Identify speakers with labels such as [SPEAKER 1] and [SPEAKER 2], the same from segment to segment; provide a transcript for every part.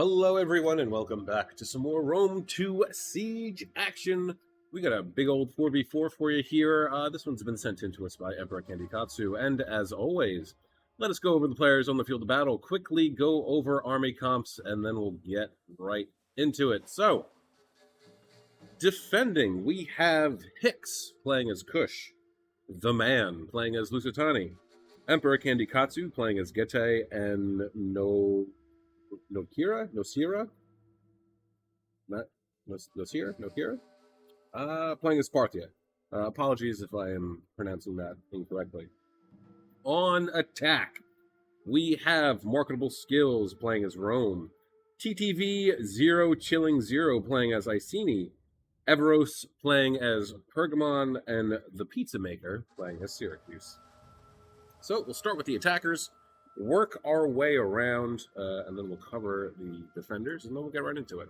[SPEAKER 1] Hello, everyone, and welcome back to some more Rome 2 Siege action. We got a big old 4v4 for you here. This one's been sent in to us by Emperor Kandikatsu, and as always, let us go over the players on the field of battle, quickly go over army comps, and then we'll get right into it. So, defending, we have Hicks playing as Kush, the Man playing as Lusitani, Emperor Kandikatsu playing as Cayde, and Nosira? Not Nokira? Playing as Parthia. Apologies if I am pronouncing that incorrectly. On attack, we have Marketable Skills playing as Rome, TTV 0 Chilling 0 playing as Iceni, Everos playing as Pergamon, and the Pizza Maker playing as Syracuse. So we'll start with the attackers, work our way around, and then we'll cover the defenders, and then we'll get right into it.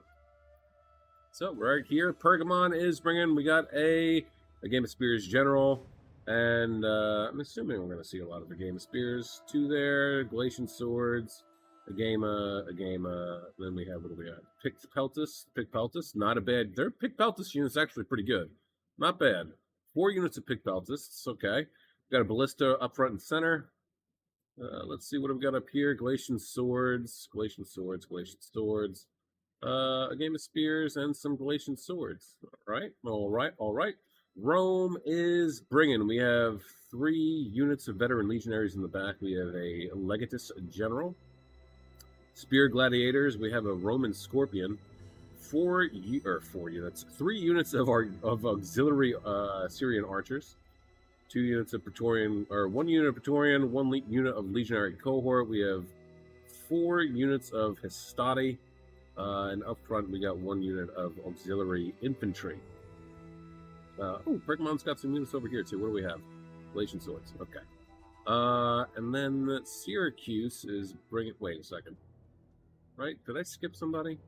[SPEAKER 1] So right here, Pergamon is bringing. We got a Game of Spears General, and I'm assuming we're going to see a lot of the Game of Spears. 2 there, Galatian Swords, a game. Then we have, what do we have? Picpeltis, not a bad. Their Picpeltis unit's actually pretty good, not bad. 4 units of Picpeltis, it's okay. We got a Ballista up front and center. Let's see what I've got up here. Galatian Swords. A Game of Spears and some Galatian Swords. All right. Rome is bringing. We have 3 units of veteran legionaries in the back. We have a Legatus General. Spear Gladiators. We have a Roman Scorpion. 3 units of auxiliary Syrian archers. 2 units of Praetorian, or 1 unit of Praetorian, 1 unit of Legionary Cohort. We have 4 units of Hastati, and up front we got 1 unit of Auxiliary Infantry. Pergamon's got some units over here too. What do we have? Galatian Swords. Okay. And then Syracuse is bringing. Wait a second. Right? Did I skip somebody?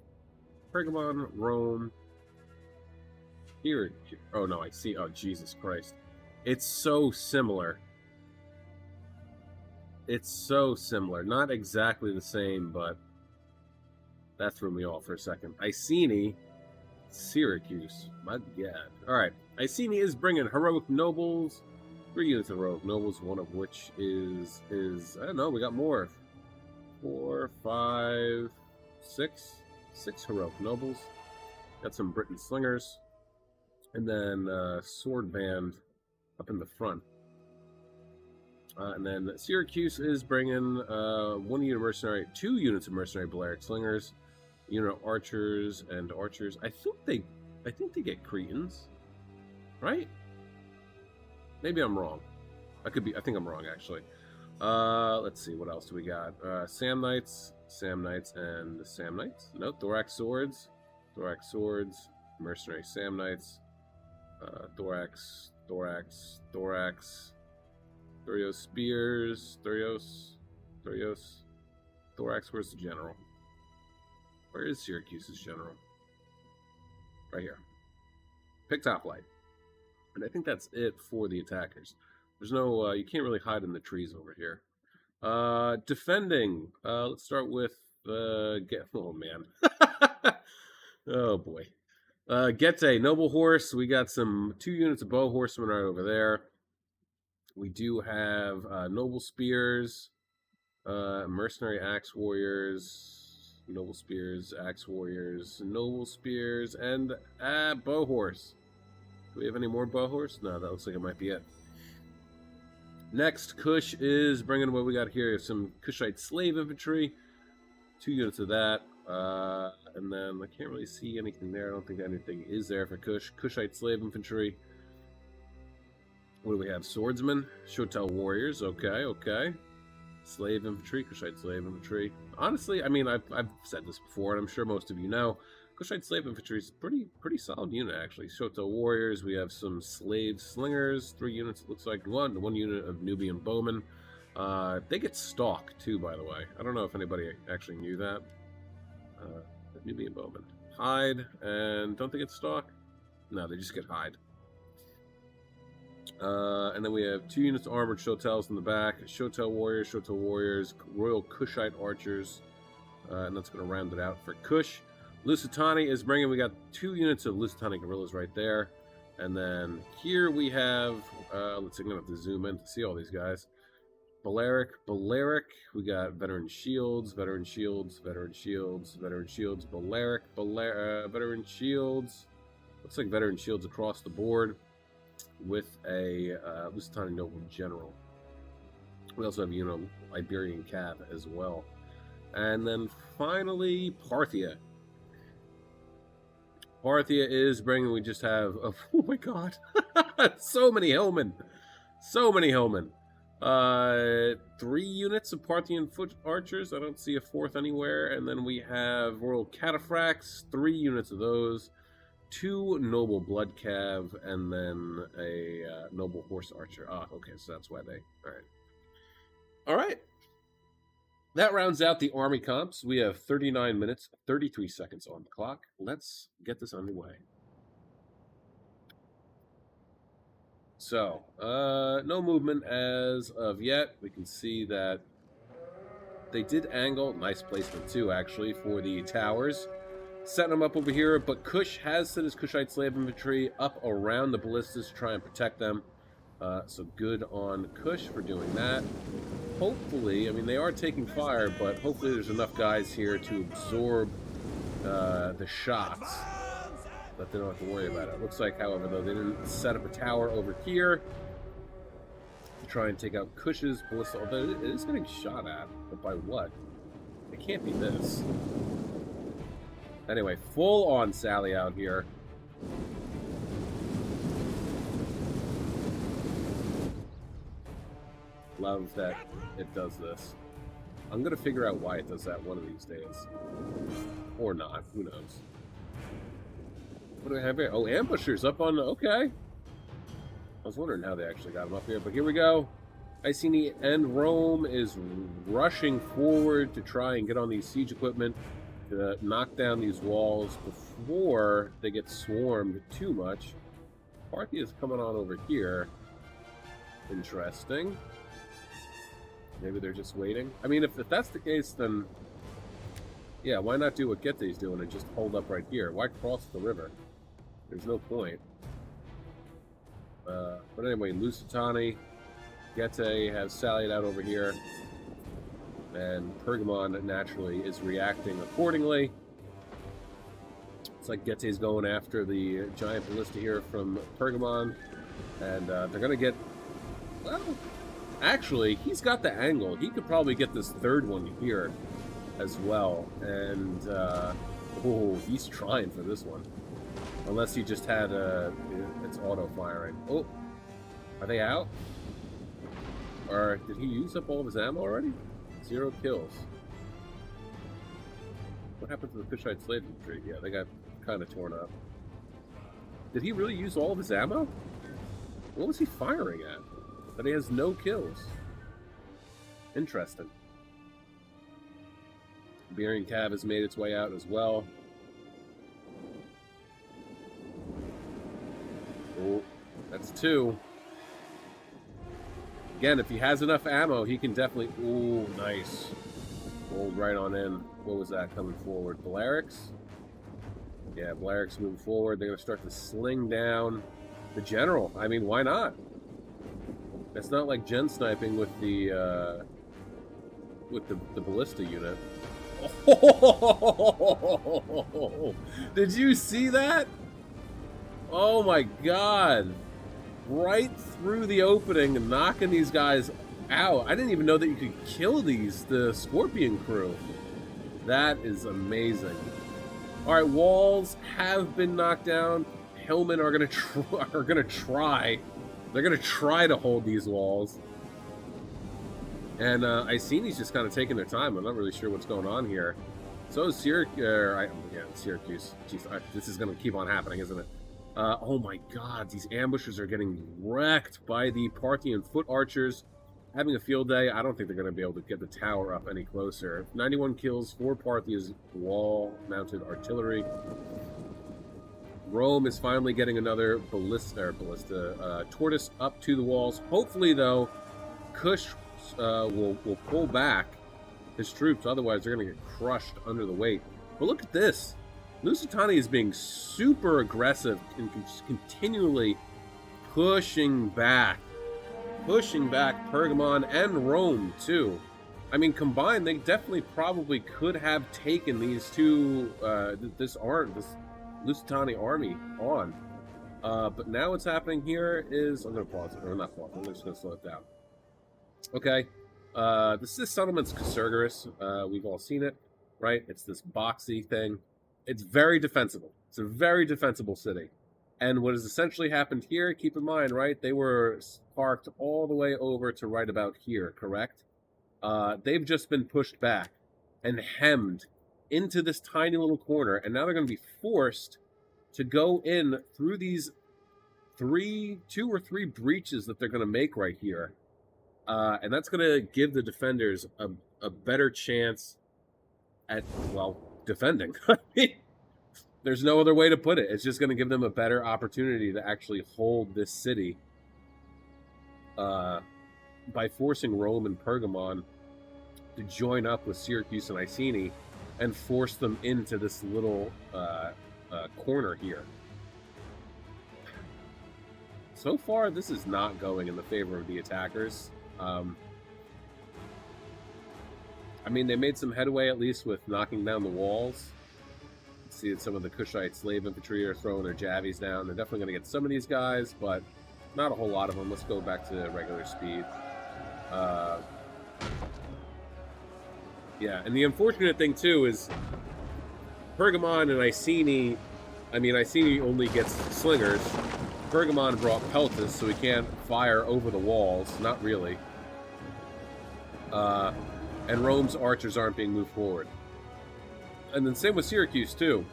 [SPEAKER 1] Pergamon, Rome. Here. Oh no, I see. Oh Jesus Christ. It's so similar. Not exactly the same, but that threw me off for a second. Iceni, Syracuse. My God. All right. Iceni is bringing Heroic Nobles. 3 units of Heroic Nobles, one of which is I don't know, we got more. 4, 5, 6. 6 Heroic Nobles. Got some Britain Slingers. And then Sword Band up in the front. And then Syracuse is bringing 1 unit mercenary, 2 units of mercenary Balearic Slingers, unit of archers and archers. I think they get Cretans, right? Maybe I'm wrong. I think I'm wrong actually. Let's see, what else do we got? Sam Knights, and Sam Knights. No, Thorax Swords, mercenary Sam Knights, Thorax, Thurios Spears, Thorax, where's the general? Where is Syracuse's general? Right here. Pick top light. And I think that's it for the attackers. There's no, you can't really hide in the trees over here. Defending, let's start with, oh man. Oh boy. Cayde, Noble Horse. We got some 2 units of Bow Horsemen right over there. We do have Noble Spears, Mercenary Axe Warriors, Noble Spears, Axe Warriors, Noble Spears, and Bow Horse. Do we have any more Bow Horse? No, that looks like it might be it. Next, Kush is bringing what we got here. Some Kushite Slave Infantry, 2 units of that. And then I can't really see anything there. I don't think anything is there for Kushite Slave Infantry. What do we have? Swordsmen, Shotel Warriors. Okay. Slave Infantry, Kushite Slave Infantry. Honestly, I mean, I've said this before, and I'm sure most of you know. Kushite Slave Infantry is a pretty solid unit, actually. Shotel Warriors. We have some Slave Slingers. 3 units, it looks like. One unit of Nubian Bowmen. They get Stalk, too, by the way. I don't know if anybody actually knew that. Nubian Bowmen. Hide, and don't they get Stalk? No, they just get Hide. And then we have 2 units of armored Shotels in the back. Shotel Warriors, Royal Kushite Archers. And that's going to round it out for Kush. Lusitani is bringing, we got 2 units of Lusitani guerrillas right there. And then here we have, let's see, I'm going to have to zoom in to see all these guys. Balearic, we got veteran shields, veteran shields, veteran shields, veteran shields, Balearic, veteran shields. Looks like veteran shields across the board with a Lusitani noble general. We also have, you know, Iberian Cav as well. And then finally, Parthia. Parthia is bringing, we just have, oh my god, so many Hillmen. So many Hillmen. 3 units of Parthian foot archers. I don't see a 4th anywhere. And then we have Royal Cataphracts, 3 units of those. 2 noble blood cav, and then a noble horse archer. Ah, okay, so that's why they. All right. That rounds out the army comps. We have 39 minutes, 33 seconds on the clock. Let's get this underway. So, no movement as of yet. We can see that they did angle. Nice placement, too, actually, for the towers. Setting them up over here, but Kush has set his Kushite slave infantry up around the ballistas to try and protect them. So good on Kush for doing that. Hopefully, I mean, they are taking fire, but hopefully there's enough guys here to absorb the shots that they don't have to worry about it. Looks like, however, though, they didn't set up a tower over here to try and take out Kush's ballista, although it is getting shot at, but by what? It can't be this. Anyway, full-on Sally out here. Love that it does this. I'm going to figure out why it does that one of these days. Or not. Who knows? What do we have here? Oh, ambushers up on... Okay. I was wondering how they actually got them up here. But here we go. Iceni and Rome is rushing forward to try and get on these siege equipment to knock down these walls before they get swarmed too much. Parthia is coming on over here. Interesting. Maybe they're just waiting. I mean, if that's the case, then yeah, why not do what Gette's doing and just hold up right here? Why cross the river? There's no point. But anyway, Lusitani, Gette have sallied out over here, and Pergamon naturally is reacting accordingly. It's like Gette's going after the giant ballista here from Pergamon, and they're going to get, well, actually, he's got the angle. He could probably get this third one here as well, and oh, he's trying for this one. Unless he just had it's auto-firing. Oh, are they out? Or did he use up all of his ammo already? 0 kills. What happened to the Kushite slave infantry? Yeah, they got kind of torn up. Did he really use all of his ammo? What was he firing at? But he has no kills. Interesting. Iberian Cav has made its way out as well. Oh, that's 2. Again, if he has enough ammo, he can definitely... Ooh, nice. Rolled right on in. What was that coming forward? Balearics? Yeah, Balearics moving forward. They're going to start to sling down the general. I mean, why not? It's not like gen sniping with the ballista unit. Oh, did you see that? Oh my god. Right through the opening and knocking these guys out. I didn't even know that you could kill the Scorpion crew. That is amazing. Alright, walls have been knocked down. Hillmen are gonna try. They're gonna try to hold these walls. And Iceni's just kind of taking their time. I'm not really sure what's going on here. So is Syracuse. Jeez, this is gonna keep on happening, isn't it? Oh my god, these ambushers are getting wrecked by the Parthian foot archers. Having a field day. I don't think they're going to be able to get the tower up any closer. 91 kills for Parthia's wall-mounted artillery. Rome is finally getting another tortoise up to the walls. Hopefully, though, Kush will pull back his troops. Otherwise, they're going to get crushed under the weight. But look at this. Lusitania is being super aggressive and continually pushing back Pergamon and Rome, too. I mean, combined, they definitely probably could have taken these two, this Lusitania army on. But now what's happening here is, I'm going to pause it, or not pause it, I'm just going to slow it down. Okay, this is Settlements Casurgis. We've all seen it, right? It's this boxy thing. It's very defensible. It's a very defensible city. And what has essentially happened here, keep in mind, right? They were parked all the way over to right about here, correct? They've just been pushed back and hemmed into this tiny little corner, and now they're going to be forced to go in through these two or three breaches that they're going to make right here. And that's going to give the defenders a better chance at, well, defending. I mean, there's no other way to put it. It's just going to give them a better opportunity to actually hold this city by forcing Rome and Pergamon to join up with Syracuse and Iceni and force them into this little corner here. So far, this is not going in the favor of the attackers. I mean, they made some headway, at least, with knocking down the walls. See that some of the Kushite slave infantry are throwing their javies down. They're definitely going to get some of these guys, but not a whole lot of them. Let's go back to regular speed. Yeah, and the unfortunate thing, too, is Pergamon and Iceni... I mean, Iceni only gets slingers. Pergamon brought Peltus, so he can't fire over the walls. Not really. And Rome's archers aren't being moved forward. And then same with Syracuse, too.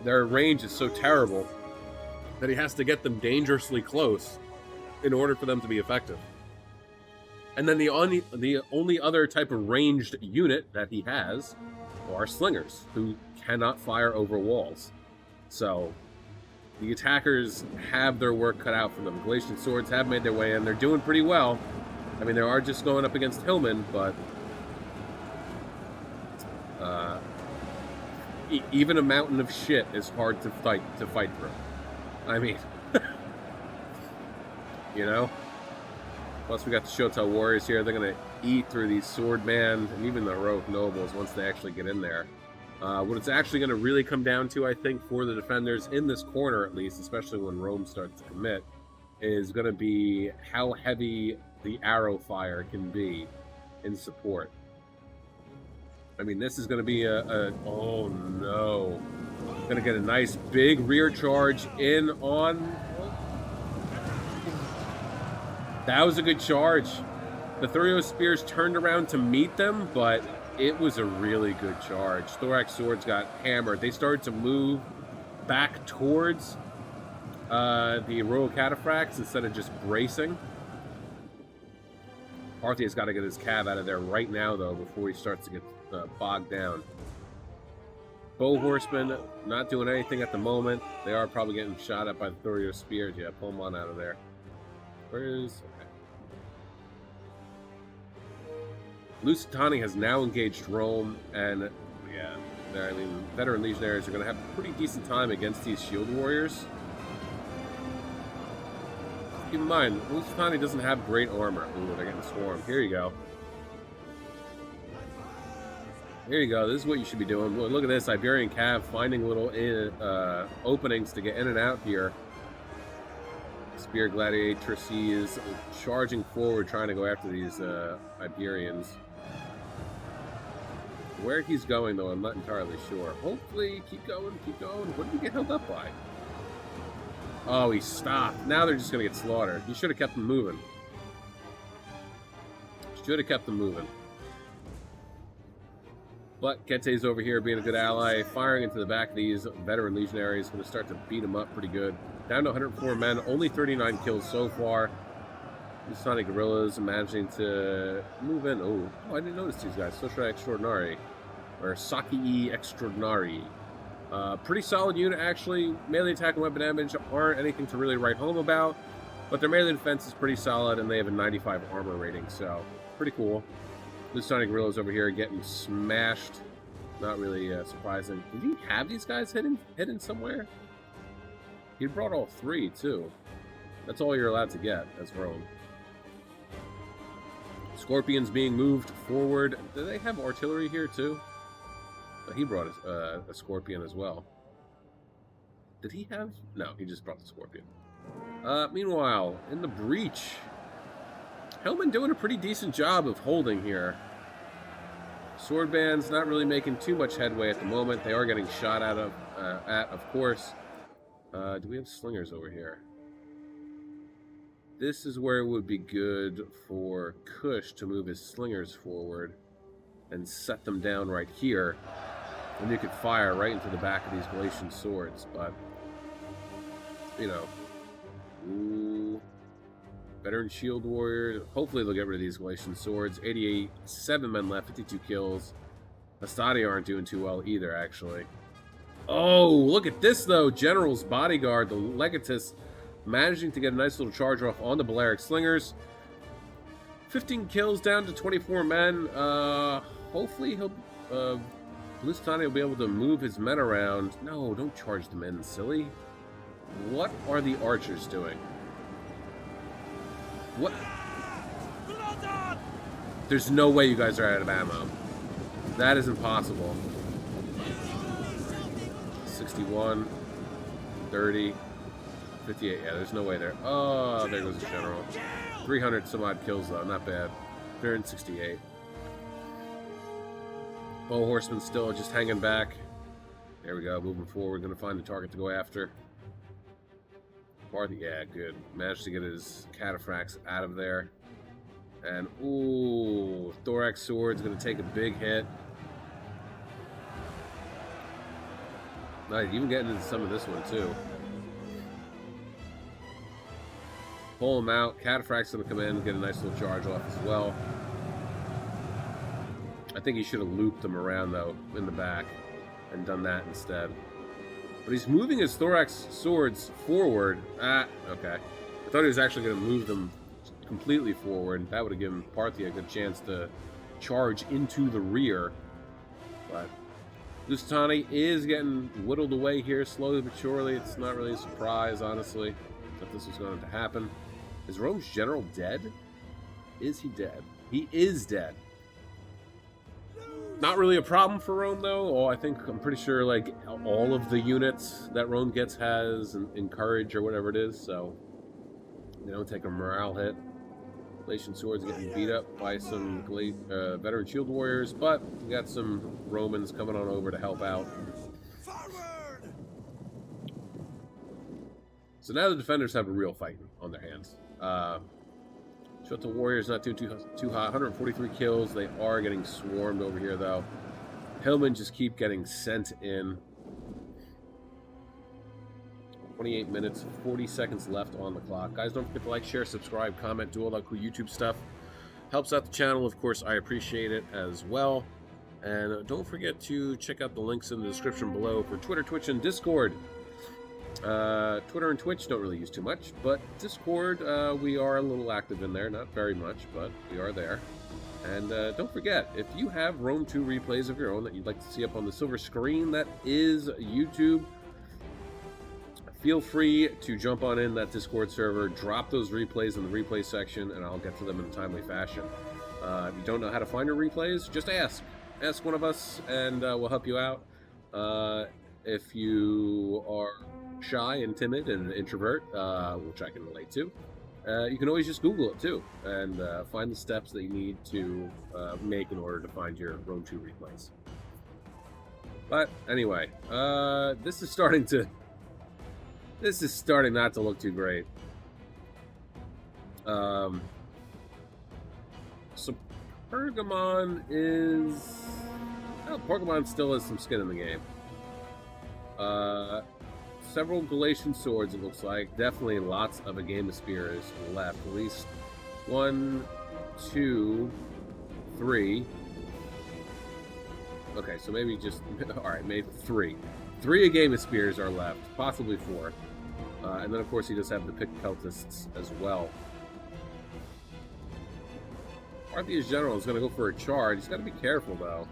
[SPEAKER 1] Their range is so terrible that he has to get them dangerously close in order for them to be effective. And then the only other type of ranged unit that he has are slingers, who cannot fire over walls. So the attackers have their work cut out for them. Galatian swords have made their way in. They're doing pretty well. I mean, they are just going up against Hillman, but even a mountain of shit is hard to fight through. I mean, you know? Plus, we got the Shotel warriors here. They're going to eat through these swordmen and even the heroic nobles once they actually get in there. What it's actually going to really come down to, I think, for the defenders in this corner, at least, especially when Rome starts to commit, is going to be how heavy the arrow fire can be in support. I mean, this is going to be oh no. Going to get a nice big rear charge in on... That was a good charge. The Thurio spears turned around to meet them, but it was a really good charge. Thorax swords got hammered. They started to move back towards the royal cataphracts instead of just bracing. Parthia's got to get his cav out of there right now, though, before he starts to get bogged down. Bow horsemen not doing anything at the moment. They are probably getting shot at by the Thurio spears. Yeah, pull them on out of there. Where is... Lusitania has now engaged Rome, and yeah, I mean, veteran legionaries are going to have a pretty decent time against these shield warriors. Keep in mind, Lusitania doesn't have great armor. Ooh, they're getting swarmed. Here you go. Here you go. This is what you should be doing. Look at this. Iberian Cav finding little openings to get in and out here. Spear gladiatrices charging forward, trying to go after these Iberians. Where he's going, though, I'm not entirely sure. Hopefully, keep going, keep going. What did he get held up by? Oh, he stopped. Now they're just going to get slaughtered. You should have kept them moving. Should have kept them moving. But Cayde's over here being a good ally, firing into the back of these veteran legionaries. Going to start to beat them up pretty good. Down to 104 men, only 39 kills so far. Sonic guerrillas managing to move in. Oh, I didn't notice these guys. Socialite Extraordinary, or Saki Extraordinary. Pretty solid unit, actually. Melee attack and weapon damage aren't anything to really write home about, but their melee defense is pretty solid, and they have a 95 armor rating, so pretty cool. Lusitania Guerrillas over here getting smashed. Not really surprising. Did he have these guys hidden somewhere? He brought all 3 too. That's all you're allowed to get as Rome. Scorpions being moved forward. Do they have artillery here too? He brought a Scorpion as well. Did he have? No, he just brought the Scorpion. Meanwhile, in the breach, Hellman doing a pretty decent job of holding here. Sword bands not really making too much headway at the moment. They are getting shot at, of course. Do we have slingers over here? This is where it would be good for Kush to move his slingers forward and set them down right here. And you could fire right into the back of these Galatian swords, but, you know. Ooh. Veteran shield warrior. Hopefully they'll get rid of these Galatian swords. 88, 7 men left, 52 kills. Astadi aren't doing too well either, actually. Oh, look at this, though. General's bodyguard, the Legatus, managing to get a nice little charge off on the Balearic Slingers. 15 kills down to 24 men. Hopefully he'll... Lusitania will be able to move his men around. No, don't charge them in, silly. What are the archers doing? What? There's no way you guys are out of ammo. That is impossible. 61, 30, 58. Yeah, there's no way there. Oh, there goes the general. 300 some odd kills, though. Not bad. 368. Bow horseman still just hanging back. There we go. Moving forward. Going to find the target to go after. Yeah, good. Managed to get his cataphracts out of there. And, ooh, thorax sword's going to take a big hit. Nice, even getting into some of this one, too. Pull him out. Cataphract's going to come in and get a nice little charge off as well. I think he should have looped them around, though, in the back and done that instead. But he's moving his thorax swords forward. Okay. I thought he was actually going to move them completely forward. That would have given Parthia a good chance to charge into the rear. But Lusitania is getting whittled away here slowly but surely. It's not really a surprise, honestly, that this was going to happen. Is Rome's general dead? Is he dead? He is dead. Not really a problem for Rome, though. I'm pretty sure, like, all of the units that Rome gets has encourage or whatever it is, so they don't take a morale hit. Galatian swords getting beat up by some veteran shield warriors, but we got some Romans coming on over to help out. Forward! So now the defenders have a real fight on their hands. Shut the warriors not doing too hot. 143 kills. They are getting swarmed over here, though. Hillmen just keep getting sent in. 28 minutes, 40 seconds left on the clock. Guys, don't forget to like, share, subscribe, comment, do all that cool YouTube stuff. Helps out the channel, of course. I appreciate it as well. And don't forget to check out the links in the description below for Twitter, Twitch, and Discord. Twitter and Twitch don't really use too much, but Discord, we are a little active in there. Not very much, but we are there. And don't forget, if you have Rome 2 replays of your own that you'd like to see up on the silver screen, that is YouTube, feel free to jump on in that Discord server, drop those replays in the replay section, and I'll get to them in a timely fashion. If you don't know how to find your replays, just ask. Ask one of us, and we'll help you out. If you are shy and timid and an introvert, which I can relate to, you can always just Google it too and find the steps that you need to make in order to find your Rome 2 replays. But anyway, this is starting not to look too great. So Pergamon is... Well, Pergamon still has some skin in the game. Several Galatian swords, it looks like. Definitely lots of a game of spears left. At least 1, 2, 3. Okay, so maybe just... Alright, maybe 3. 3 a game of spears are left. Possibly 4. And then, of course, you just have the picked peltists as well. Parthia's general is going to go for a charge. He's got to be careful, though.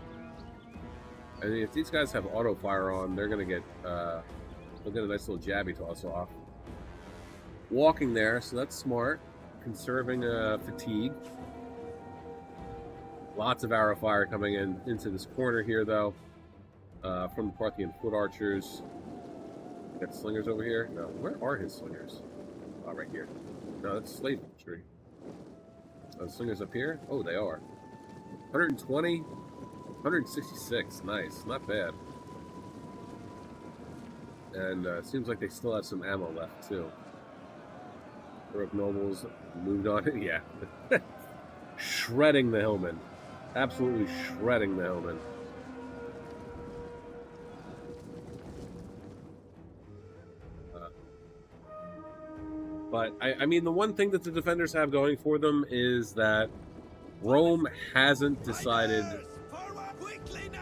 [SPEAKER 1] I mean, if these guys have auto fire on, they're going to get they'll get a nice little jabby toss off. Walking there, so that's smart. Conserving fatigue. Lots of arrow fire coming into this corner here, though, from the Parthian foot archers. We got slingers over here. No, where are his slingers? Oh, right here. No, that's slave infantry. The slingers up here? Oh, they are. 120, 166. Nice, not bad. And seems like they still have some ammo left too. Heroic nobles moved on. Yeah, shredding the hillmen. Absolutely shredding the hillmen. But, I mean, the one thing that the defenders have going for them is that Rome hasn't decided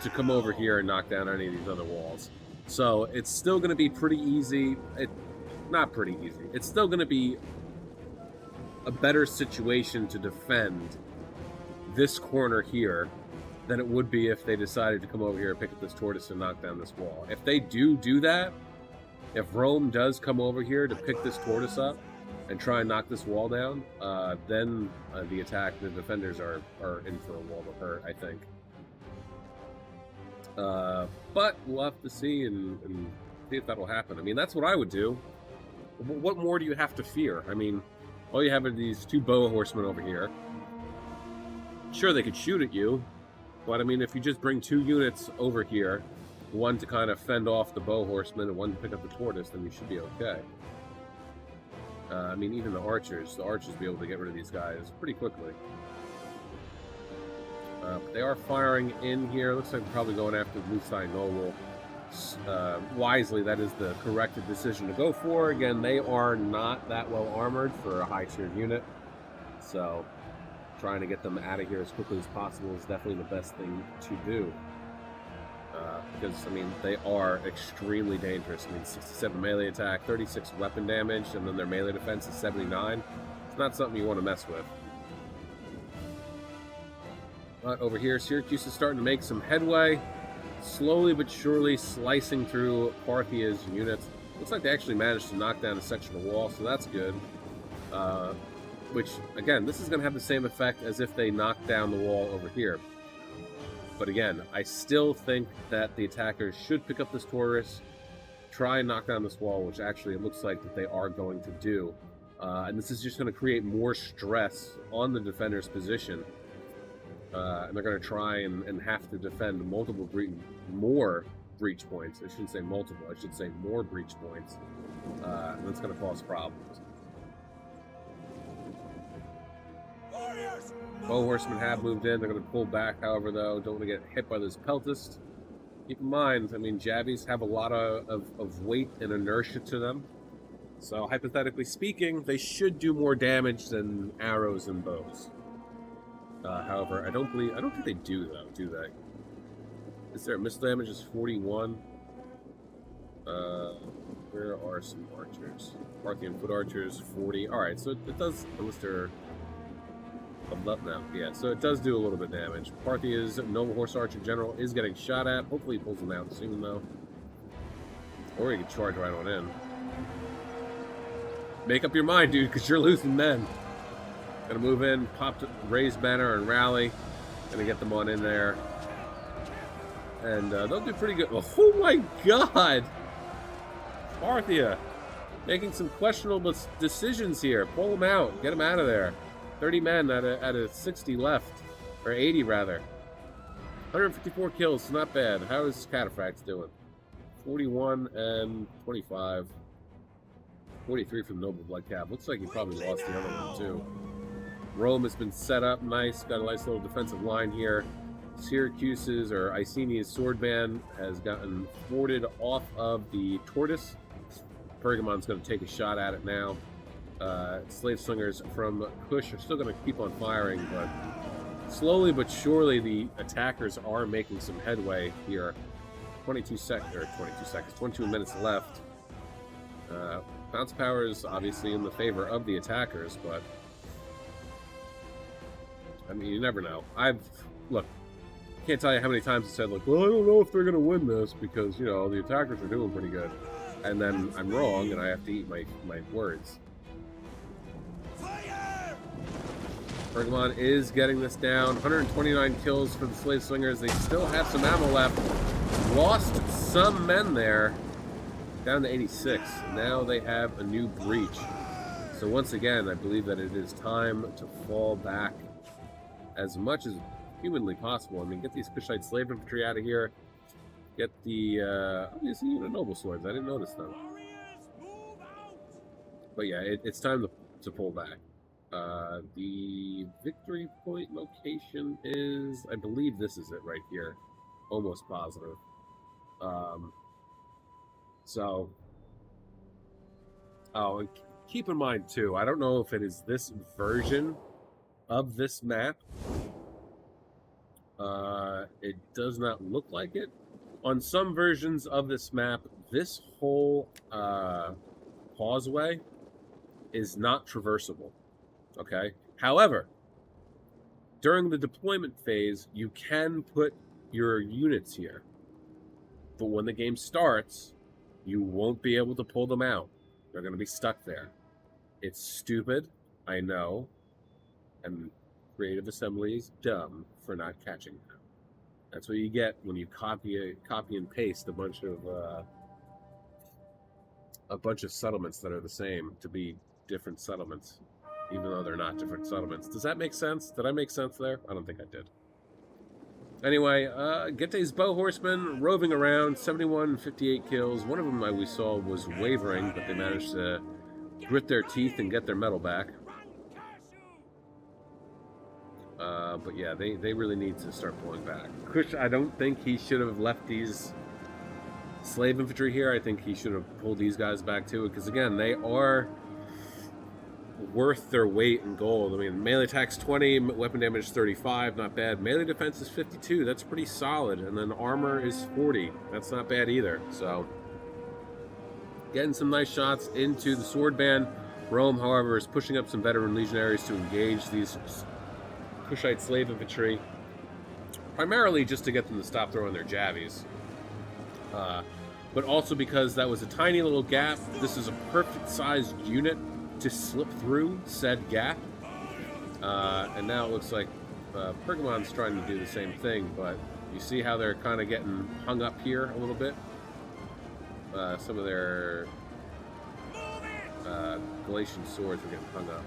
[SPEAKER 1] to come over here and knock down any of these other walls. So, it's still going to be pretty easy. Not pretty easy. It's still going to be a better situation to defend this corner here than it would be if they decided to come over here and pick up this tortoise and knock down this wall. If they do that, if Rome does come over here to pick this tortoise up and try and knock this wall down, then the defenders are in for a world of hurt, I think. But we'll have to see and see if that'll happen. I mean, that's what I would do. What more do you have to fear? I mean, all you have are these two bow horsemen over here. Sure, they could shoot at you, but I mean, if you just bring 2 units over here, one to kind of fend off the bow horsemen and one to pick up the tortoise, then you should be okay. I mean, even the archers be able to get rid of these guys pretty quickly. But they are firing in here. Looks like they're probably going after the Lucine Noble. Wisely, that is the correct decision to go for. Again, they are not that well armored for a high-tiered unit, so trying to get them out of here as quickly as possible is definitely the best thing to do. Because, I mean, they are extremely dangerous. I mean, 67 melee attack, 36 weapon damage, and then their melee defense is 79. It's not something you want to mess with. But over here, Syracuse is starting to make some headway. Slowly but surely slicing through Parthia's units. Looks like they actually managed to knock down a section of wall, so that's good. Which, again, this is going to have the same effect as if they knocked down the wall over here. But again, I still think that the attackers should pick up this tortoise, try and knock down this wall, which actually it looks like that they are going to do. And this is just going to create more stress on the defender's position. And they're going to try and have to defend more breach points. I shouldn't say multiple, I should say more breach points. And that's going to cause problems. Bow horsemen have moved in. They're going to pull back, however, though. Don't want to get hit by this peltist. Keep in mind, I mean, jabbies have a lot of weight and inertia to them. So, hypothetically speaking, they should do more damage than arrows and bows. However, I don't think they do, though, do they? Is there a missile damage is 41? Where are some archers? Parthian foot archers, 40. Alright, so it does, unless they're up now. Yeah, so it does do a little bit of damage. Parthia's noble horse archer general is getting shot at. Hopefully he pulls them out soon, though. Or he can charge right on in. Make up your mind, dude, because you're losing men. Gonna move in, pop to raise banner and rally. Gonna get them on in there. And they'll do pretty good. Oh my god! Parthia making some questionable decisions here. Pull them out. Get them out of there. 30 men out of 60 left. Or 80, rather. 154 kills. Not bad. How is Cataphracts doing? 41 and 25. 43 from Noble Blood Cap. Looks like he probably lost the other one, too. Rome has been set up nice. Got a nice little defensive line here. Syracuse's, or Icenia's sword band has gotten thwarted off of the tortoise. Pergamon's going to take a shot at it now. Slave slingers from Kush are still going to keep on firing, but slowly but surely the attackers are making some headway here. 22 minutes left. Bounce power is obviously in the favor of the attackers, but I mean, you never know. Look, can't tell you how many times I said, like, well, I don't know if they're going to win this because, you know, the attackers are doing pretty good. And then I'm wrong, and I have to eat my words. Pergamon is getting this down. 129 kills for the Slave Slingers. They still have some ammo left. Lost some men there. Down to 86. Now they have a new breach. So once again, I believe that it is time to fall back as much as humanly possible. I mean, get these Kushite slave infantry out of here. Get the, obviously, unit noble swords. I didn't notice them. But yeah, it's time to pull back. The victory point location is, I believe this is it right here. Almost positive. So, oh, and keep in mind too, I don't know if it is this version of this map. It does not look like it. On some versions of this map, this whole causeway is not traversable. Okay? However, during the deployment phase, you can put your units here. But when the game starts, you won't be able to pull them out. They're going to be stuck there. It's stupid, I know. And Creative Assembly is dumb for not catching them. That's what you get when you copy and paste a bunch of settlements that are the same to be different settlements, even though they're not different settlements. Does that make sense? Did I make sense there? I don't think I did. Anyway, Gette's bow horsemen roving around, 71 and 58 kills. One of them we saw was wavering, but they managed to grit their teeth and get their medal back. But yeah, they really need to start pulling back. Kush, I don't think he should have left these slave infantry here. I think he should have pulled these guys back too, because again, they are worth their weight in gold. I mean, melee attack's 20, weapon damage 35, not bad. Melee defense is 52, that's pretty solid. And then armor is 40, that's not bad either. So, getting some nice shots into the sword band. Rome, however, is pushing up some veteran legionaries to engage these Kushite slave infantry, primarily just to get them to stop throwing their javies. But also because that was a tiny little gap. This is a perfect sized unit to slip through said gap. And now it looks like Pergamon's trying to do the same thing, but you see how they're kind of getting hung up here a little bit? Some of their Galatian swords are getting hung up.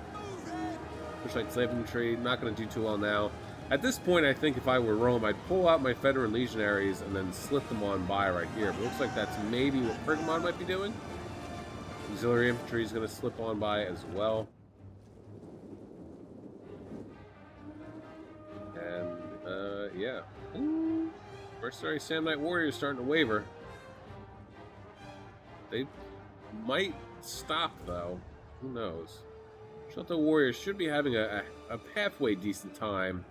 [SPEAKER 1] Kushite slave infantry, not going to do too well now. At this point, I think if I were Rome, I'd pull out my veteran legionaries and then slip them on by right here. But it looks like that's maybe what Pergamon might be doing. Auxiliary infantry is going to slip on by as well. And, yeah. Ooh. Mercenary Samnite Warriors starting to waver. They might stop, though. Who knows? Shelto Warriors should be having a halfway decent time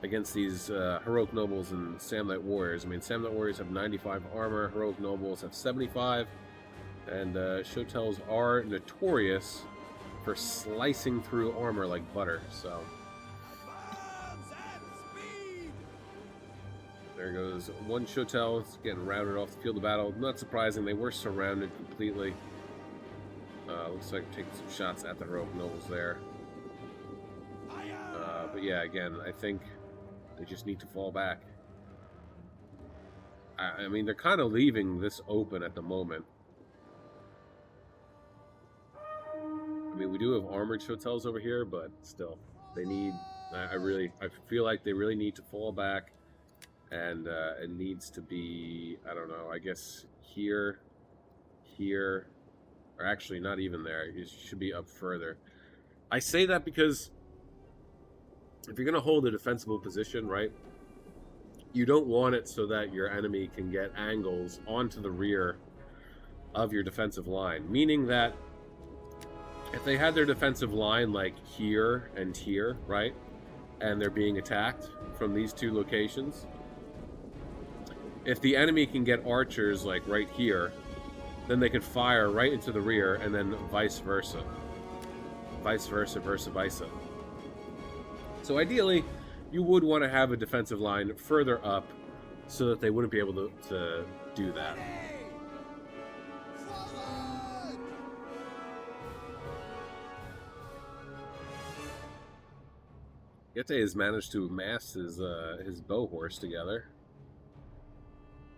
[SPEAKER 1] against these Heroic Nobles and Samnite Warriors. I mean, Samnite Warriors have 95 armor, Heroic Nobles have 75, and Shotels are notorious for slicing through armor like butter, so... There goes one Shotel, it's getting routed off the field of battle. Not surprising, they were surrounded completely. Looks like taking some shots at the Heroic Nobles there. But yeah, again, I think they just need to fall back. I mean, they're kind of leaving this open at the moment. I mean, we do have armored Shotels over here, but still, they need... I feel like they really need to fall back. And it needs to be, I don't know, I guess here, or actually not even there. It should be up further. I say that because if you're going to hold a defensible position, right, you don't want it so that your enemy can get angles onto the rear of your defensive line. Meaning that if they had their defensive line like here and here, right, and they're being attacked from these two locations, if the enemy can get archers like right here, then they could fire right into the rear, and then vice versa. Vice versa, versa. So So ideally, you would want to have a defensive line further up so that they wouldn't be able to do that. Cayde has managed to amass his bow horse together.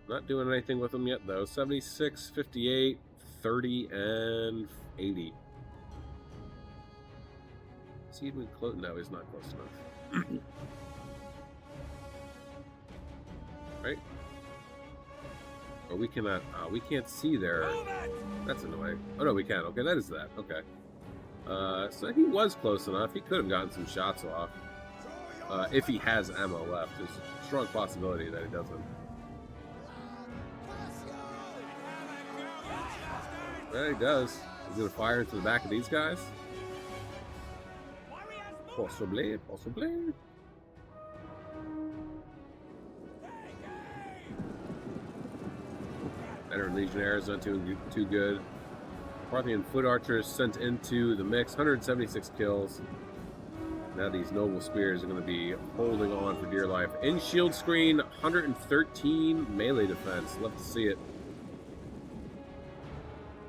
[SPEAKER 1] Not doing anything with him yet, though. 76, 58, 30, and 80. See, even close. No, he's not close enough. Right? Or we cannot. We can't see there. That's annoying. Oh no, we can. Okay, that is that. Okay. So he was close enough. He could have gotten some shots off. If he has ammo left, there's a strong possibility that he doesn't. Yeah, he does. He's gonna fire into the back of these guys. Possibly, possibly. Veteran Legionnaires not too good. Parthian foot archers sent into the mix. 176 kills. Now these noble spears are going to be holding on for dear life. In shield screen, 113 melee defense. Love to see it.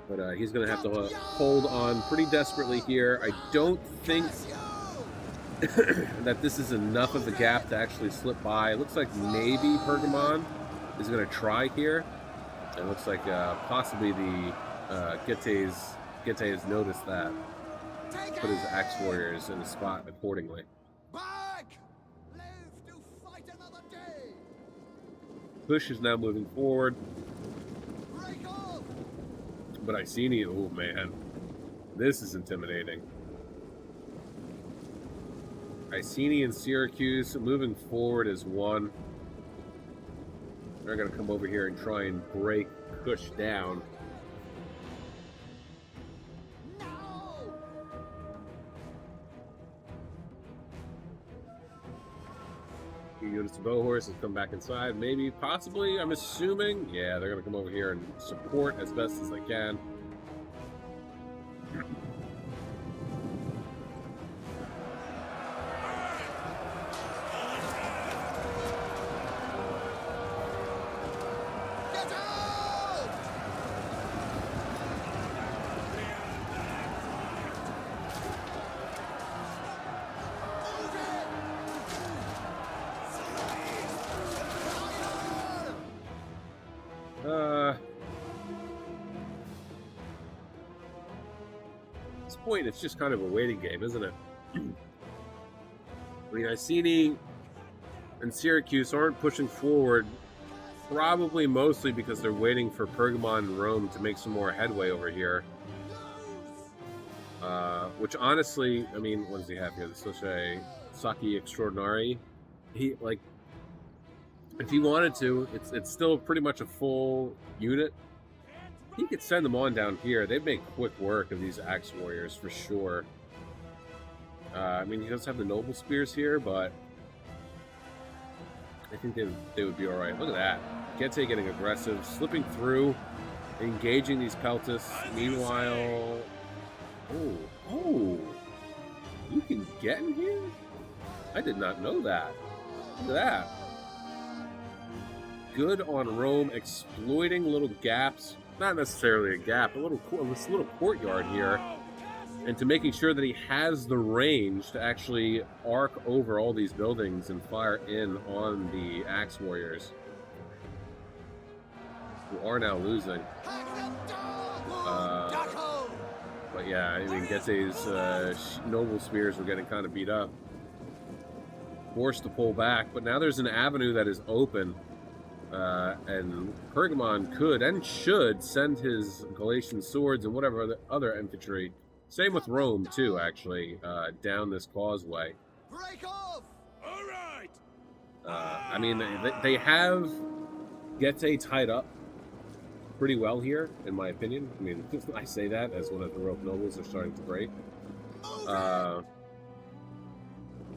[SPEAKER 1] But he's going to have to hold on pretty desperately here. I don't think that this is enough of a gap to actually slip by. It looks like maybe Pergamon is going to try here. It looks like possibly the Cayde has noticed that. Put his axe warriors in the spot accordingly. Back! Live to fight another day. Push is now moving forward. But Iceni, oh man, this is intimidating. Iceni and Syracuse moving forward as one. They're going to come over here and try and break Kush down. Units of bow horse has come back inside. Maybe, possibly, I'm assuming. Yeah, they're going to come over here and support as best as they can. At this point, it's just kind of a waiting game, isn't it? I mean, Iceni and Syracuse aren't pushing forward, probably mostly because they're waiting for Pergamon and Rome to make some more headway over here. Which honestly, I mean, what does he have here? The Saki Extraordinary. He, like, if he wanted to, it's still pretty much a full unit. He could send them on down here. They'd make quick work of these axe warriors for sure. I mean, he does have the noble spears here, but I think they would be all right. Look at that. Cayde getting aggressive, slipping through, engaging these peltists. Meanwhile, oh, you can get in here? I did not know that. Look at that. Good on Rome, exploiting little gaps. Not necessarily a gap, this little courtyard here, and to making sure that he has the range to actually arc over all these buildings and fire in on the axe warriors, who are now losing. But yeah, I mean, Cayde's noble spears were getting kind of beat up, forced to pull back. But now there's an avenue that is open. And Pergamon could and should send his Galatian swords and whatever other infantry. Same with Rome too, actually, down this causeway. Break off! All right. I mean, they have Cayde tied up pretty well here, in my opinion. I mean, I say that as one of the rope nobles are starting to break.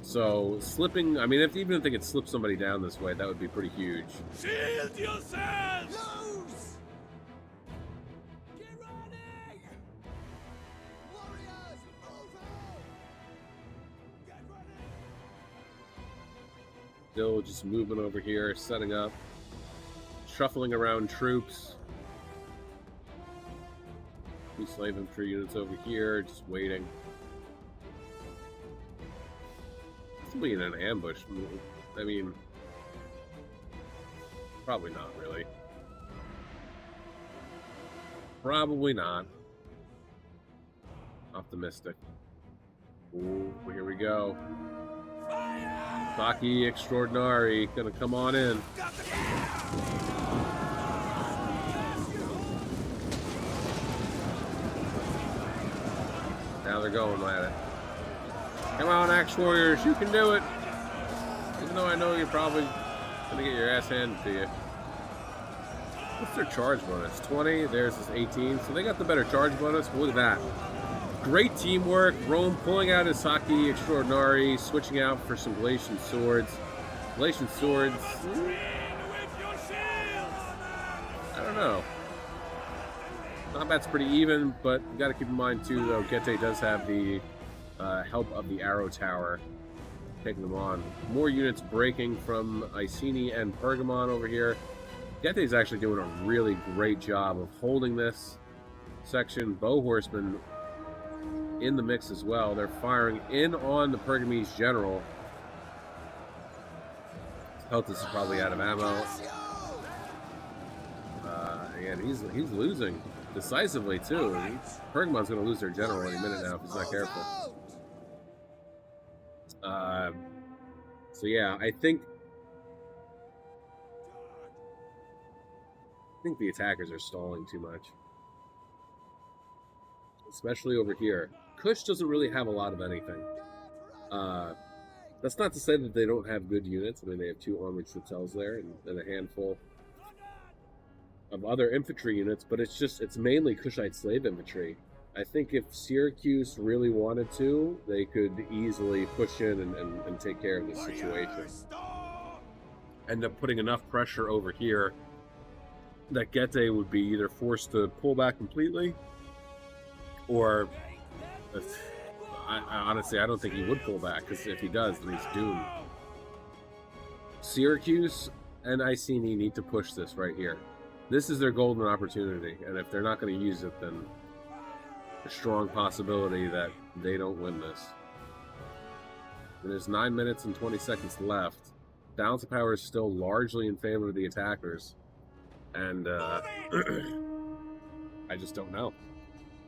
[SPEAKER 1] So, slipping, I mean, even if they could slip somebody down this way, that would be pretty huge. Shield yourselves! Loose! Get running! Warriors, over! Get running! Still just moving over here, setting up, shuffling around troops. Two slave infantry units over here, just waiting. Be in an ambush. I mean, probably not really. Probably not. Optimistic. Ooh, here we go. Cayde Extraordinary gonna come on in. Now they're going at it. Come on, Axe Warriors, you can do it. Even though I know you're probably gonna get your ass handed to you. What's their charge bonus? 20, theirs is 18. So they got the better charge bonus, but look at that. Great teamwork. Rome pulling out his Cayde Extraordinary, switching out for some Galatian swords. Galatian swords. I don't know. Combat's pretty even, but you got to keep in mind too, though, Cayde does have the help of the arrow tower taking them on. More units breaking from Iceni and Pergamon over here. Cayede's actually doing a really great job of holding this section. Bow horsemen in the mix as well. They're firing in on the Pergamese general. Peltus is probably out of ammo. And he's losing decisively too. Pergamon's going to lose their general any minute now if he's not careful. So yeah, I think the attackers are stalling too much, especially over here. Kush doesn't really have a lot of anything. That's not to say that they don't have good units. I mean, they have 2 armored Châtels there and a handful of other infantry units, but it's mainly Kushite slave infantry. I think if Syracuse really wanted to, they could easily push in and take care of this situation. End up putting enough pressure over here that Cayde would be either forced to pull back completely, or honestly, I don't think he would pull back, because if he does, then he's doomed. Syracuse and Iceni need to push this right here. This is their golden opportunity, and if they're not going to use it, then a strong possibility that they don't win this. And there's 9 minutes and 20 seconds left. Balance of power is still largely in favor of the attackers, and I just don't know.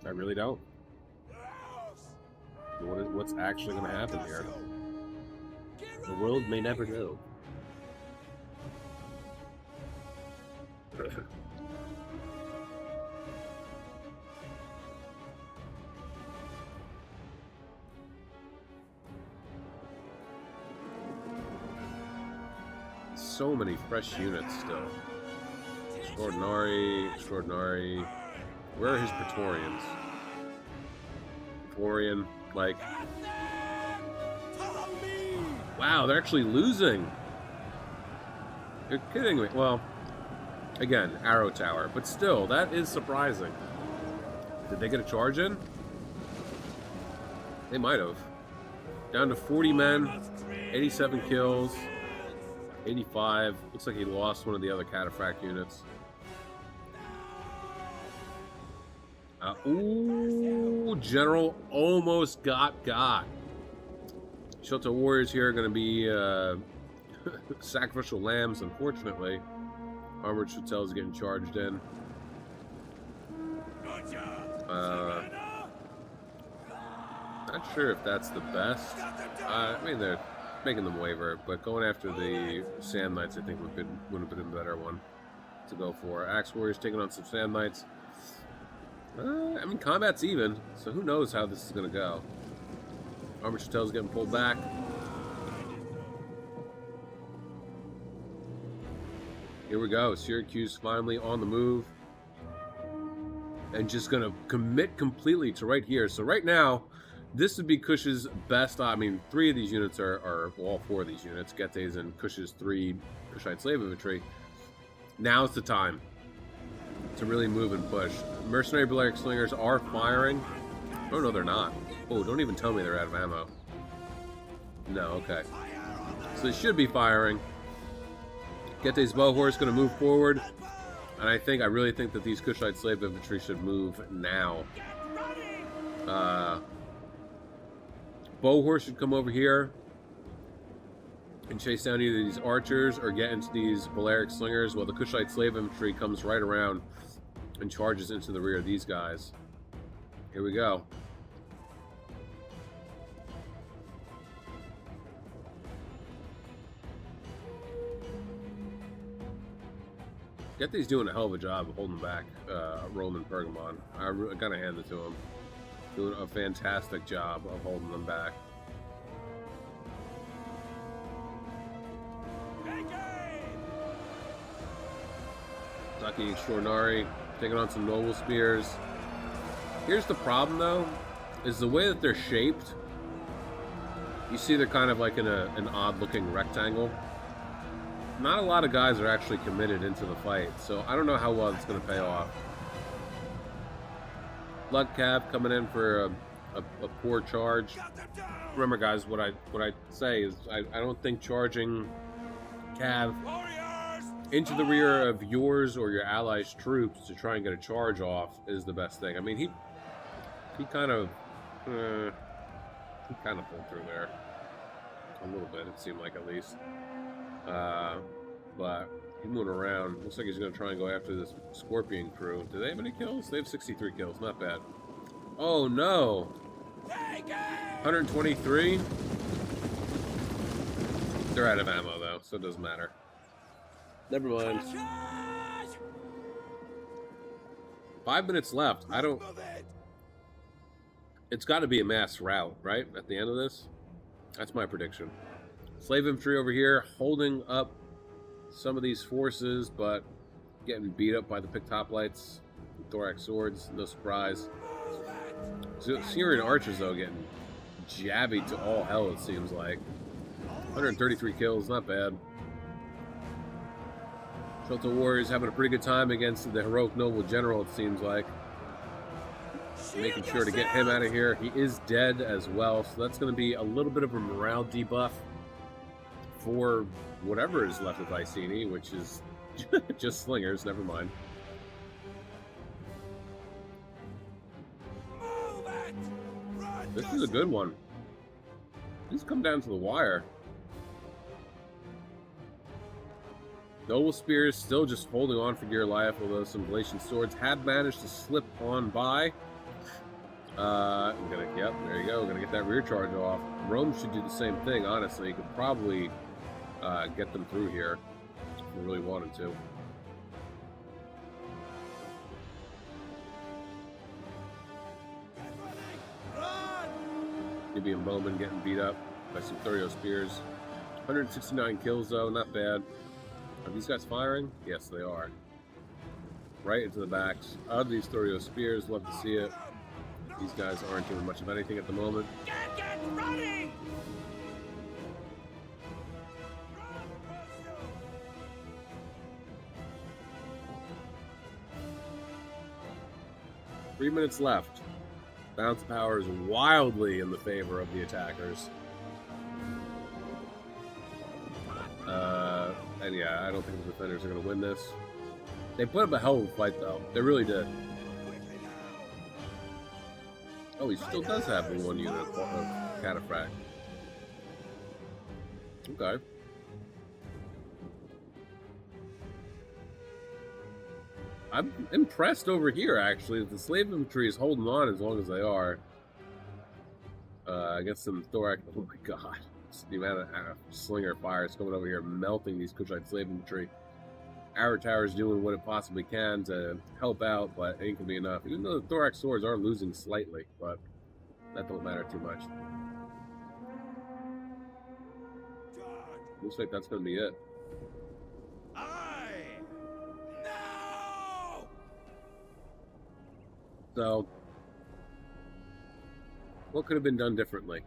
[SPEAKER 1] I really don't. What's actually going to happen here? The world may never know. So many fresh units still. Extraordinary. Where are his Praetorians? Praetorian, like... Wow, they're actually losing. You're kidding me. Well, again, arrow tower, but still, that is surprising. Did they get a charge in? They might have. Down to 40 men, 87 kills, 85. Looks like he lost one of the other cataphract units. Ooh, General almost got. Shoto warriors here are going to be sacrificial lambs, unfortunately. Armored Châtels getting charged in. Not sure if that's the best. I mean, they're making them waver, but going after the Sand Knights, I think would have been a better one to go for. Axe Warriors taking on some Sand Knights. I mean, combat's even, so who knows how this is going to go. Armored Châtels getting pulled back. Here we go. Syracuse finally on the move. And just going to commit completely to right here. So right now, this would be Kush's best. I mean, 3 of these units are well, all 4 of these units. Cayede's and Kush's 3 Kushite slave infantry. Now's the time to really move and push. Mercenary Balearic Slingers are firing. Oh, no, they're not. Oh, don't even tell me they're out of ammo. No, okay. So they should be firing. Gette's bow horse going to move forward. And I really think that these Kushite slave infantry should move now. Bow horse should come over here and chase down either these archers or get into these Balearic slingers, while the Kushite slave infantry comes right around and charges into the rear of these guys. Here we go. Gette's doing a hell of a job of holding back Rome and Pergamon. I gotta hand it to him. Doing a fantastic job of holding them back. Saki Extraordinary taking on some noble spears. Here's the problem, though, is the way that they're shaped. You see they're kind of like in an odd-looking rectangle. Not a lot of guys are actually committed into the fight, so I don't know how well it's going to pay off. Lug Cav coming in for a poor charge. Remember, guys, what I say is I don't think charging Cav into the rear of yours or your allies' troops to try and get a charge off is the best thing. I mean, he kind of pulled through there a little bit. It seemed like, at least. But he's moving around. Looks like he's going to try and go after this Scorpion crew. Do they have any kills? They have 63 kills. Not bad. Oh, no. 123? They're out of ammo, though, so it doesn't matter. Never mind. 5 minutes left. It's got to be a mass rout, right? At the end of this? That's my prediction. Slave infantry over here holding up some of these forces, but getting beat up by the Pictoplites, Thorax swords, no surprise. Syrian archers, though, getting jabbied to all hell, it seems like. 133 kills, not bad. Shoto Warriors having a pretty good time against the heroic noble general, it seems like. Making sure to get him out of here. He is dead as well, so that's going to be a little bit of a morale debuff for whatever is left of Iceni, which is just slingers, never mind. This is a good one. These come down to the wire. Noble Spears still just holding on for dear life, although some Galatian swords have managed to slip on by. Yep, there you go. We're gonna get that rear charge off. Rome should do the same thing, honestly. You could probably get them through here if we really wanted to. Gibby and Bowman getting beat up by some Thurio spears. 169 kills, though, not bad. Are these guys firing? Yes, they are. Right into the backs of these Thurio spears. Love to see it. These guys aren't doing much of anything at the moment.
[SPEAKER 2] Get running!
[SPEAKER 1] 3 minutes left. Bounce power is wildly in the favor of the attackers. And yeah, I don't think the defenders are going to win this. They put up a hell of a fight, though. They really did. Oh, he still does have the one unit of Cataphract. Okay. I'm impressed over here, actually. The slave infantry is holding on as long as they are. Against some Thorax. Oh my god. The amount of slinger fire is coming over here, melting these Kushite slave infantry. Our tower's doing what it possibly can to help out, but it ain't gonna be enough. Even though the Thorax swords are losing slightly, but that don't matter too much. Looks like that's gonna be it.
[SPEAKER 2] No!
[SPEAKER 1] So, what could have been done differently?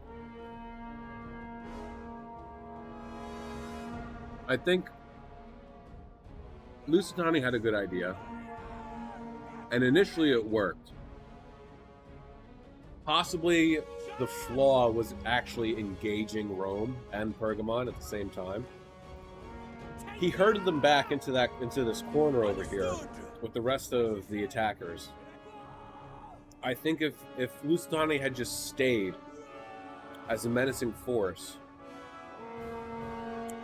[SPEAKER 1] I think Lusitani had a good idea, and initially it worked. Possibly the flaw was actually engaging Rome and Pergamon at the same time. He herded them back into this corner over here with the rest of the attackers. I think if Lusitani had just stayed as a menacing force,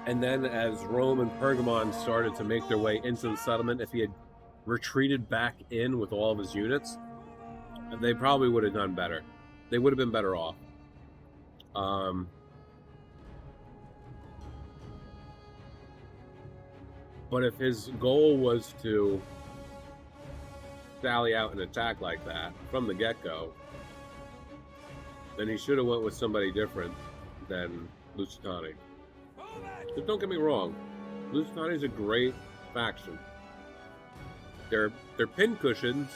[SPEAKER 1] and then as Rome and Pergamon started to make their way into the settlement, if he had retreated back in with all of his units, they probably would have done better. They would have been better off. But if his goal was to sally out and attack like that from the get-go, then he should have went with somebody different than Lusitani. But don't get me wrong, Lusitani's a great faction. They're pincushions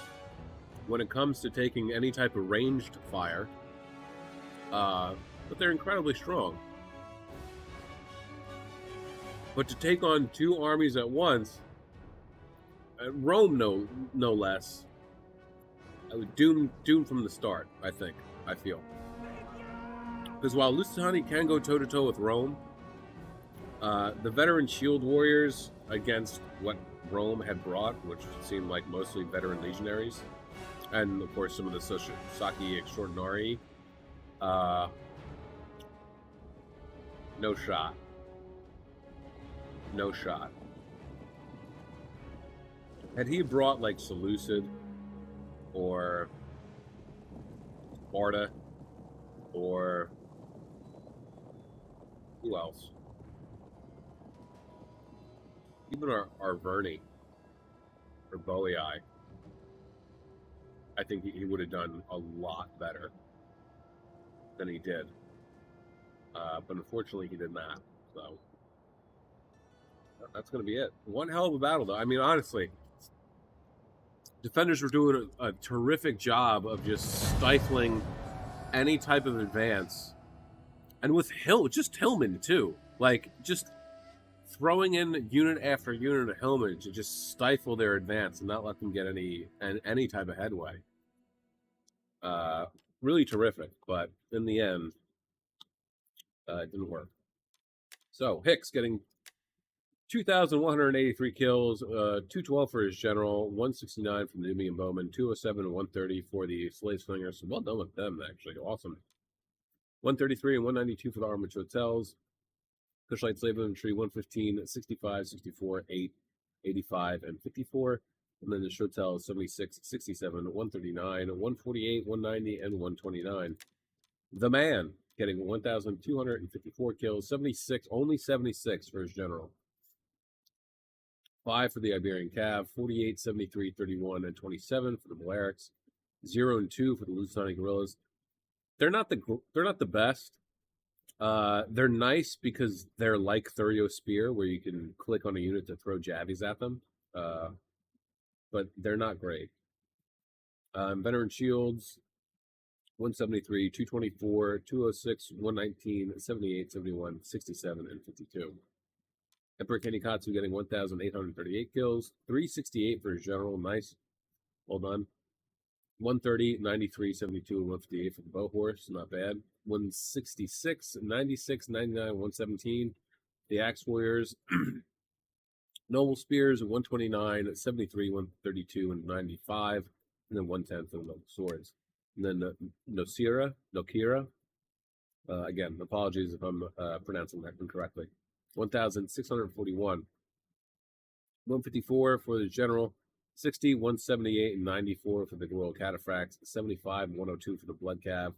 [SPEAKER 1] when it comes to taking any type of ranged fire, but they're incredibly strong. But to take on two armies at once, Rome no less, doomed from the start, I feel. Because while Lusitani can go toe-to-toe with Rome, the veteran shield warriors against what Rome had brought, which seemed like mostly veteran legionaries, and of course some of the Saki Extraordinari, no shot. No shot. Had he brought like Seleucid or Sparta or who else? Even our Verni or Boei, I think he would have done a lot better than he did. But unfortunately, he did not. So that's going to be it. One hell of a battle, though. I mean, honestly, defenders were doing a terrific job of just stifling any type of advance. And with just Hillman, too. Like, just throwing in unit after unit of Hillman to just stifle their advance and not let them get any type of headway. Really terrific, but in the end, it didn't work. So, Hicks getting 2,183 kills, 212 for his general, 169 from the Nubian Bowman, 207 and 130 for the Slave Slingers. So well done with them, actually. Awesome. 133 and 192 for the Armored Hotels. Cushlight Slave Infantry, 115, 65, 64, 8, 85, and 54. And then the Shotel, 76, 67, 139, 148, 190, and 129. The Man getting 1,254 kills, 76, only 76 for his general. 5 for the Iberian Cav, 48, 73, 31, and 27 for the Balearics. 0 and 2 for the Lusitani Guerrillas. They're not the best. They're nice because they're like Thurio Spear, where you can click on a unit to throw javies at them. But they're not great. Veteran Shields, 173, 224, 206, 119, 78, 71, 67, and 52. Emperor Kenikatsu getting 1,838 kills, 368 for his general. Nice. Well done. 130, 93, 72, and 158 for the Bow Horse. Not bad. 166, 96, 99, 117. The Axe Warriors. Noble Spears, 129, 73, 132, and 95. And then 110 for the Noble Swords. And then Nokira. Again, apologies if I'm pronouncing that incorrectly. 1,641. 154 for the General. 60, 178, and 94 for the Royal Cataphracts. 75, 102 for the Blood Cav.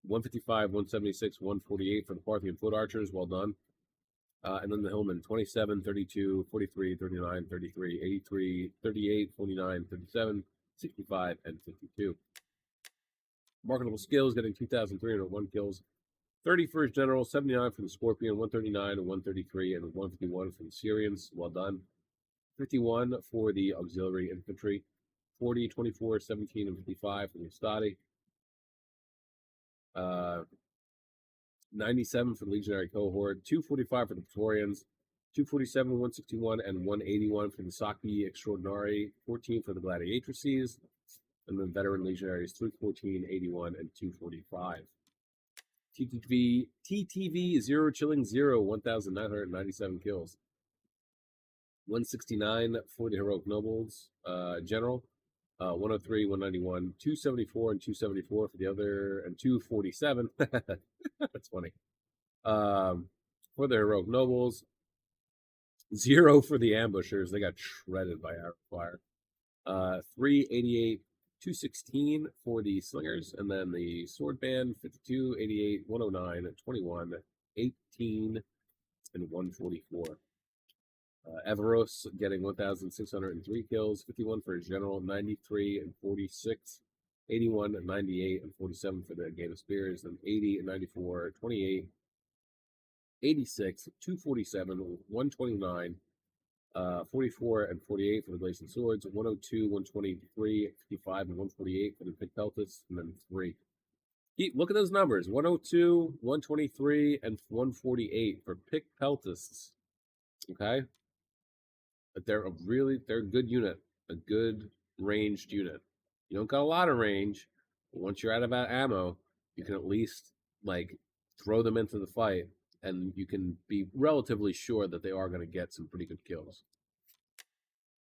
[SPEAKER 1] 155, 176, 148 for the Parthian Foot Archers. Well done. And then the Hillman, 27, 32, 43, 39, 33, 83, 38, 49, 37, 65, and 52. Marketable skills, getting 2,301 kills. 30 for his general, 79 for the Scorpion, 139 and 133, and 151 for the Syrians. Well done. 51 for the auxiliary infantry. 40, 24, 17, and 55 for the Ustadi. 97 for the Legionary Cohort. 245 for the Praetorians. 247, 161, and 181 for the Saki Extraordinari. 14 for the Gladiatrices. And then veteran legionaries, 314, 81, and 245. TTV 0 chilling 0, 1,997 kills. 169 for the Heroic Nobles General. 103, 191, 274, and 274 for the other, and 247. That's funny. For the Heroic Nobles, 0 for the Ambushers. They got shredded by arrow fire. 388, 216 for the Slingers, and then the Sword Band 52, 88, 109, 21, 18, and 144. Everos getting 1,603 kills, 51 for his general, 93 and 46, 81 and 98 and 47 for the Game of Spears, and 80 and 94, 28, 86, 247, 129, 44 and 48 for the Blazing Swords, 102, 123, 55, and 148 for the Pick Peltis, and then 3. Look at those numbers: 102, 123, and 148 for Pick Peltists. Okay? But they're a good unit, a good ranged unit. You don't got a lot of range, but once you're out of ammo, you can at least like throw them into the fight, and you can be relatively sure that they are going to get some pretty good kills.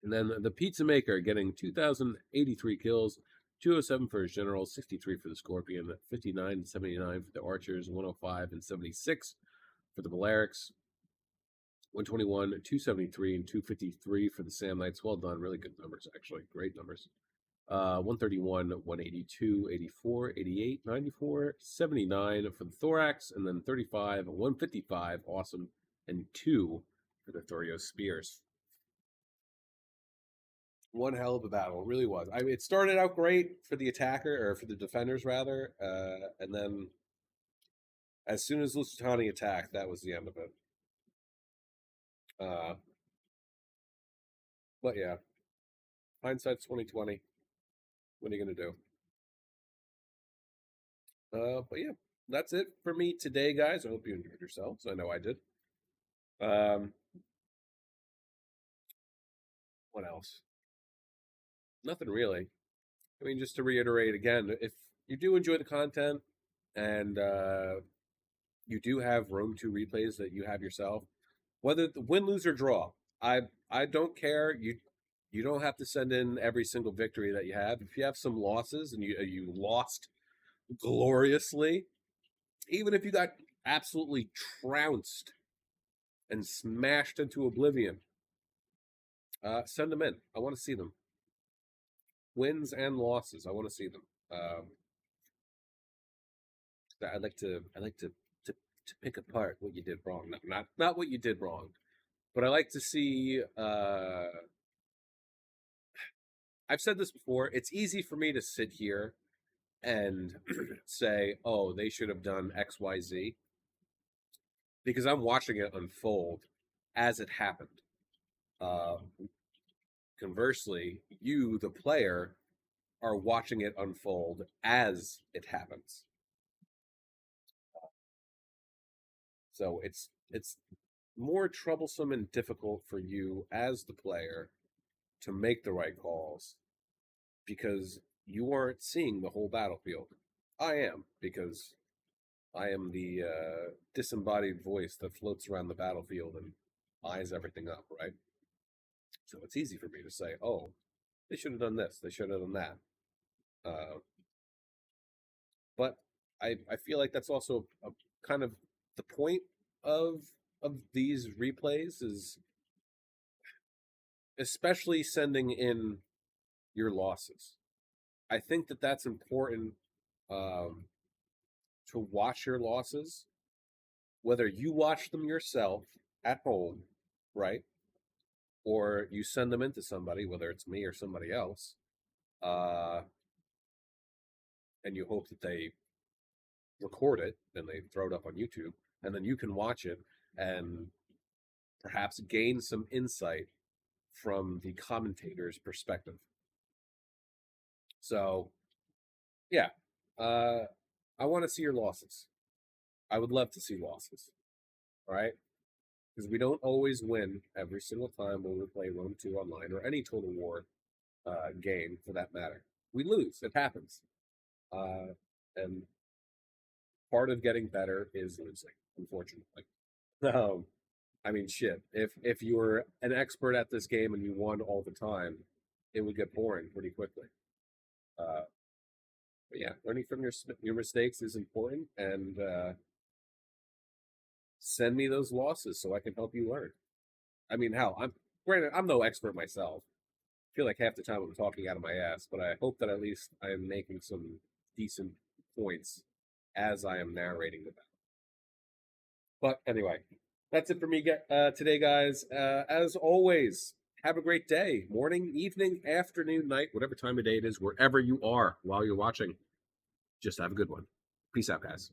[SPEAKER 1] And then the Pizza Maker getting 2,083 kills, 207 for his general, 63 for the Scorpion, 59 and 79 for the Archers, 105 and 76 for the Balearics, 121, 273, and 253 for the Sam Knights. Well done. Really good numbers, actually. Great numbers. 131, 182, 84, 88, 94, 79 for the Thorax, and then 35, 155, awesome, and 2 for the Thorio Spears. One hell of a battle, it really was. I mean, it started out great for the attacker, or for the defenders, rather, and then as soon as Lusitani attacked, that was the end of it. But yeah, hindsight's 2020. What are you gonna do? But yeah, that's it for me today, guys. I hope you enjoyed yourselves. I know I did. What else? Nothing really. I mean, just to reiterate again, if you do enjoy the content and you do have Rome 2 replays that you have yourself, whether the win, lose, or draw, I don't care. You don't have to send in every single victory that you have. If you have some losses and you lost gloriously, even if you got absolutely trounced and smashed into oblivion, send them in. I want to see them. Wins and losses, I want to see them. I like to pick apart what you did wrong. Not what you did wrong, but I like to see. I've said this before. It's easy for me to sit here and say, "Oh, they should have done X, Y, Z," because I'm watching it unfold as it happened. Conversely, you, the player, are watching it unfold as it happens. So it's more troublesome and difficult for you as the player to make the right calls because you aren't seeing the whole battlefield. I am, because I am the disembodied voice that floats around the battlefield and eyes everything up, right? So it's easy for me to say, "Oh, they should have done this. They should have done that." Uh, but I feel like that's also a kind of the point of these replays, is especially sending in your losses. I think that that's important, um, to watch your losses, whether you watch them yourself at home, right, or you send them into somebody, whether it's me or somebody else, uh, and you hope that they record it and they throw it up on YouTube, and then you can watch it and perhaps gain some insight from the commentator's perspective. So, yeah, I want to see your losses. I would love to see losses, right? Because we don't always win every single time when we play Rome 2 online or any Total War game for that matter. We lose. It happens. And part of getting better is losing, unfortunately. Um, I mean, shit. If you were an expert at this game and you won all the time, it would get boring pretty quickly. Uh, but yeah, learning from your mistakes is important, and send me those losses so I can help you learn. I mean, hell, I'm no expert myself. I feel like half the time I'm talking out of my ass, but I hope that at least I am making some decent points as I am narrating the battle. But anyway, that's it for me today, guys. As always, have a great day, morning, evening, afternoon, night, whatever time of day it is, wherever you are while you're watching. Just have a good one. Peace out, guys.